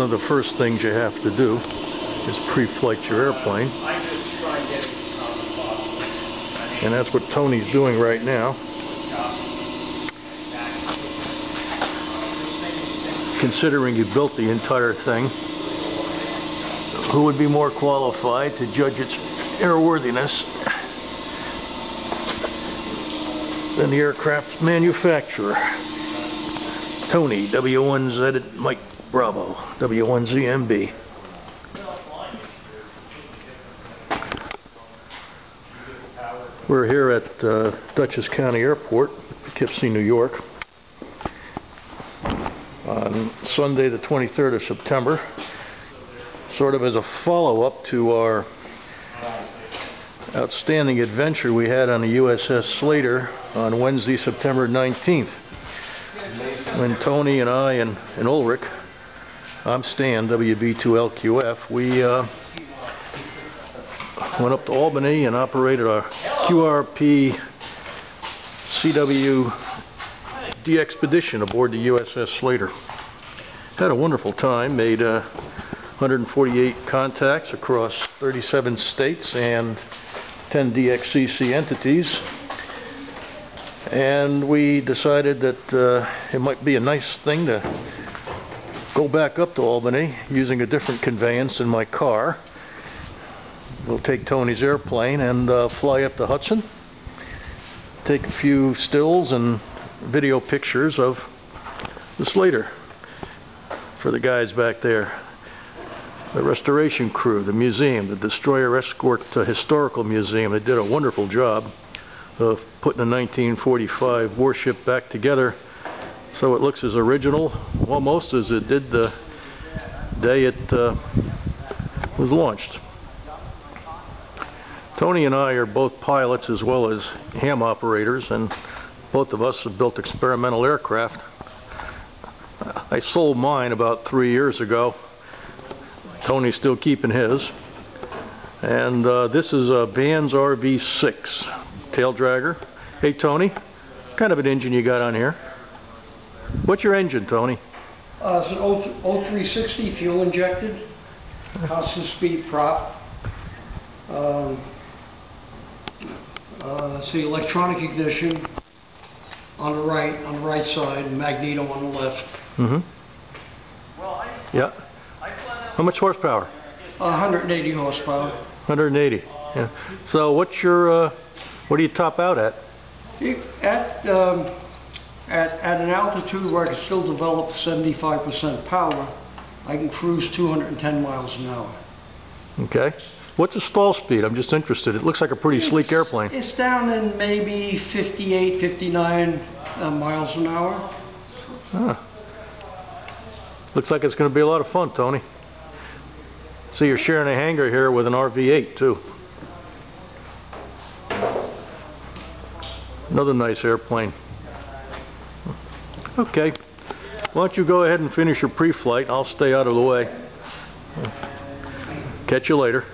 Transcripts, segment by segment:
one of the first things you have to do is pre-flight your airplane. And that's what Tony's doing right now. Considering you built the entire thing, who would be more qualified to judge its airworthiness than the aircraft's manufacturer? Tony, W1Z Mike Bravo, W1ZMB. We're here at Dutchess County Airport, Poughkeepsie, New York, on Sunday the 23rd of September, sort of as a follow-up to our outstanding adventure we had on the Uss Slater on Wednesday, September 19th, when Tony and I and Ulrich, I'm Stan, WB2LQF, we went up to Albany and operated our QRP CW DE-Expedition aboard the USS Slater. Had a wonderful time, made 148 contacts across 37 states and 10 DXCC entities, and we decided that it might be a nice thing to go back up to Albany using a different conveyance than my car. We'll take Tony's airplane and fly up to Hudson, take a few stills and video pictures of the Slater for the guys back there, the restoration crew, the museum, the Destroyer Escort Historical Museum. They did a wonderful job of putting a 1945 warship back together so it looks as original almost as it did the day it was launched. Tony and I are both pilots as well as ham operators, and both of us have built experimental aircraft. I sold mine about 3 years ago. Tony's still keeping his. And this is a Vans RV6 tail dragger. Hey Tony, what kind of an engine you got on here? What's your engine, Tony? It's an 0360 fuel injected, constant speed prop. Let's see, electronic ignition on the right side, and magneto on the left. Mm-hmm. Yeah. How much horsepower? 180 horsepower. 180. Yeah. So what's your what do you top out at? At an altitude where I can still develop 75% power, I can cruise 210 miles an hour. Okay. What's the stall speed? I'm just interested. It looks like a pretty sleek airplane. It's down in maybe 58, 59 miles an hour. Ah. Looks like it's going to be a lot of fun, Tony. See, you're sharing a hangar here with an RV-8 too. Another nice airplane. Okay. Why don't you go ahead and finish your pre-flight? I'll stay out of the way. Catch you later.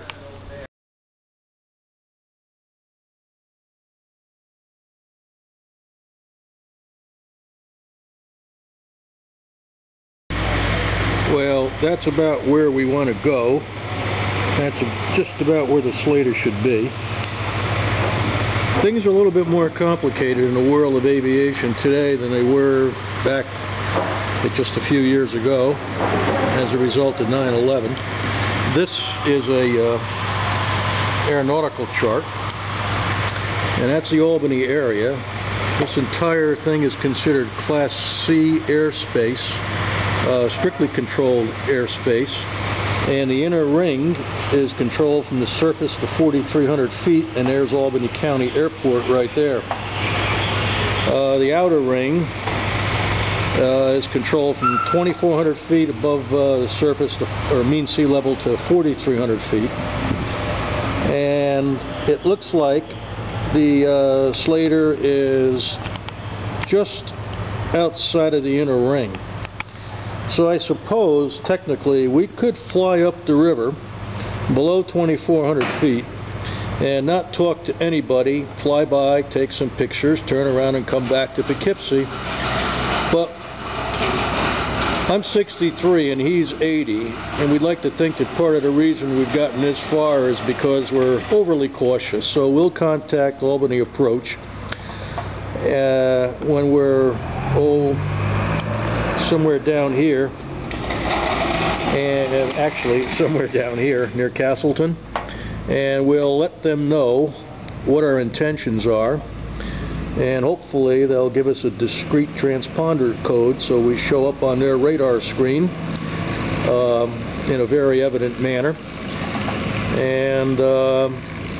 Well, that's about where we want to go. That's just about where the Slater should be. Things are a little bit more complicated in the world of aviation today than they were back just a few years ago as a result of 9/11. This is a aeronautical chart, and that's the Albany area. This entire thing is considered Class C airspace. Strictly controlled airspace, and the inner ring is controlled from the surface to 4,300 feet, and there's Albany County Airport right there. The outer ring is controlled from 2,400 feet above the surface or mean sea level to 4,300 feet, and it looks like the Slater is just outside of the inner ring. So I suppose, technically, we could fly up the river below 2,400 feet and not talk to anybody, fly by, take some pictures, turn around and come back to Poughkeepsie. But I'm 63 and he's 80, and we'd like to think that part of the reason we've gotten this far is because we're overly cautious. So we'll contact Albany Approach when we're somewhere down here, and actually somewhere down here near Castleton, and we'll let them know what our intentions are. And hopefully they'll give us a discrete transponder code so we show up on their radar screen in a very evident manner. And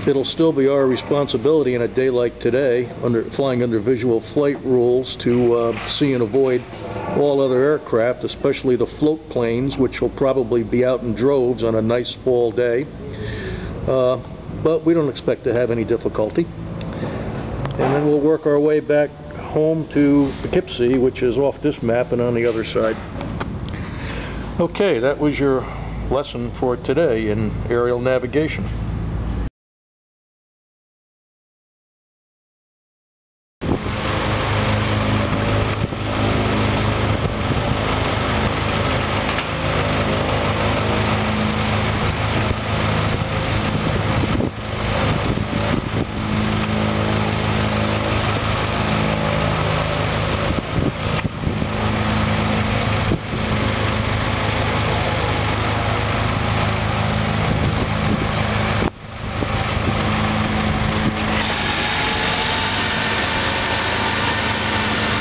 it'll still be our responsibility in a day like today, flying under visual flight rules, to see and avoid all other aircraft, especially the float planes, which will probably be out in droves on a nice fall day. But we don't expect to have any difficulty. And then we'll work our way back home to Poughkeepsie, which is off this map and on the other side. Okay, that was your lesson for today in aerial navigation.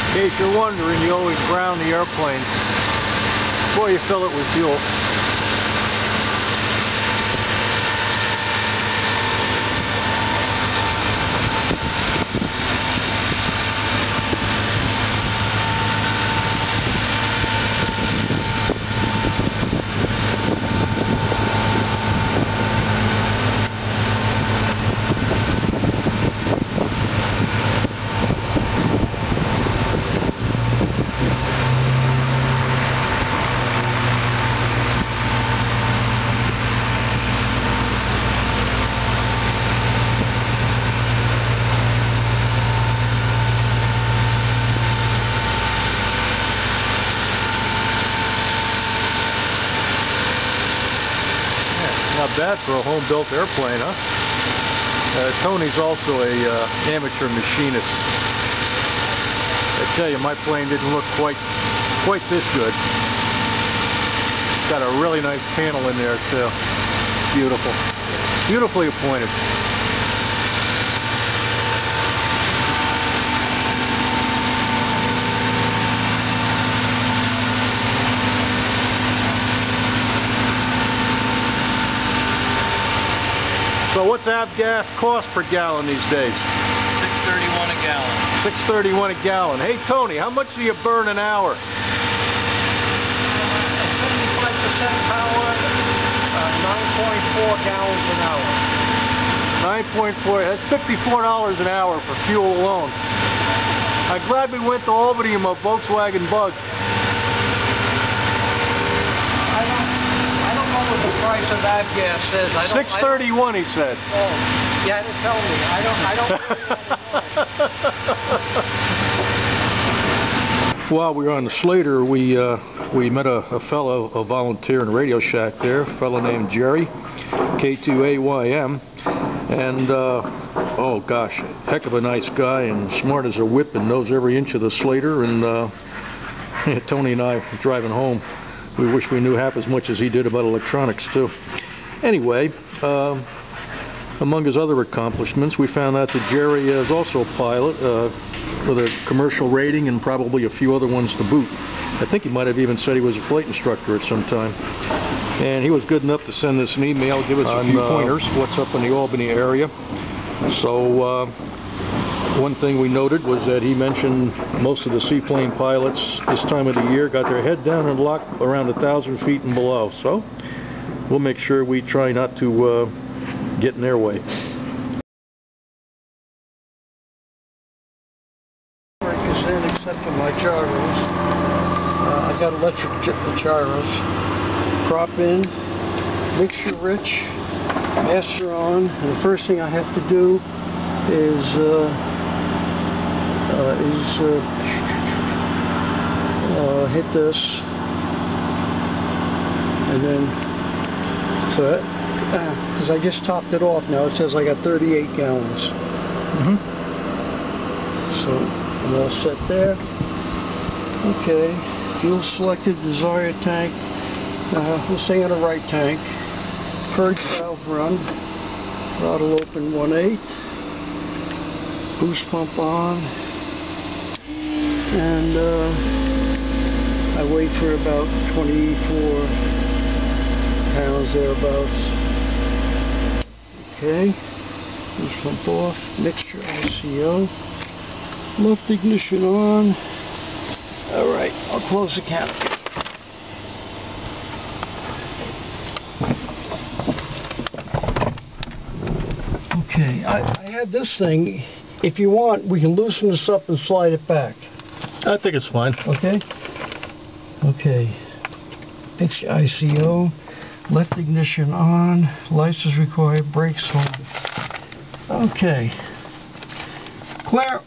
In case you're wondering, you always ground the airplane before you fill it with fuel. Not bad for a home-built airplane, huh? Tony's also a amateur machinist. I tell you, my plane didn't look quite this good. It's got a really nice panel in there too. Beautiful, beautifully appointed. So what's avgas cost per gallon these days? $6.31 a gallon. $6.31 a gallon. Hey Tony, how much do you burn an hour? 75% power, 9.4 gallons an hour. 9.4, that's $54 an hour for fuel alone. I'm glad we went to Albany in my Volkswagen Bug. I don't know what the price of avgas is. $6.31 he said. Oh, you had to tell me. I don't. While we were on the Slater, we met a volunteer in Radio Shack there, a fellow named Jerry, K2AYM, and oh gosh, heck of a nice guy and smart as a whip and knows every inch of the Slater. And Tony and I driving home, we wish we knew half as much as he did about electronics too. Anyway, among his other accomplishments, we found out that Jerry is also a pilot with a commercial rating and probably a few other ones to boot. I think he might have even said he was a flight instructor at some time. And he was good enough to send us an email, give us a few pointers, what's up in the Albany area. So one thing we noted was that he mentioned most of the seaplane pilots this time of the year got their head down and locked around 1,000 feet and below. So we'll make sure we try not to get in their way. Except for my gyros. I got electric gyros. Prop in, mixture rich, master on, and the first thing I have to do is hit this, And then, so, because I just topped it off now, it says I got 38 gallons. So, I'm all set there. Okay, fuel selected, desired tank. We'll stay on the right tank. Purge valve run. Throttle open 1/8. Boost pump on. And I weigh for about 24 pounds thereabouts. Okay. Boost pump off. Mixture ICO. Left ignition on. Alright, I'll close the canopy. Okay, I have this thing. If you want, we can loosen this up and slide it back. I think it's fine. Okay? Okay. Fix ICO. Left ignition on. Lights is required. Brakes on. Okay. Claire,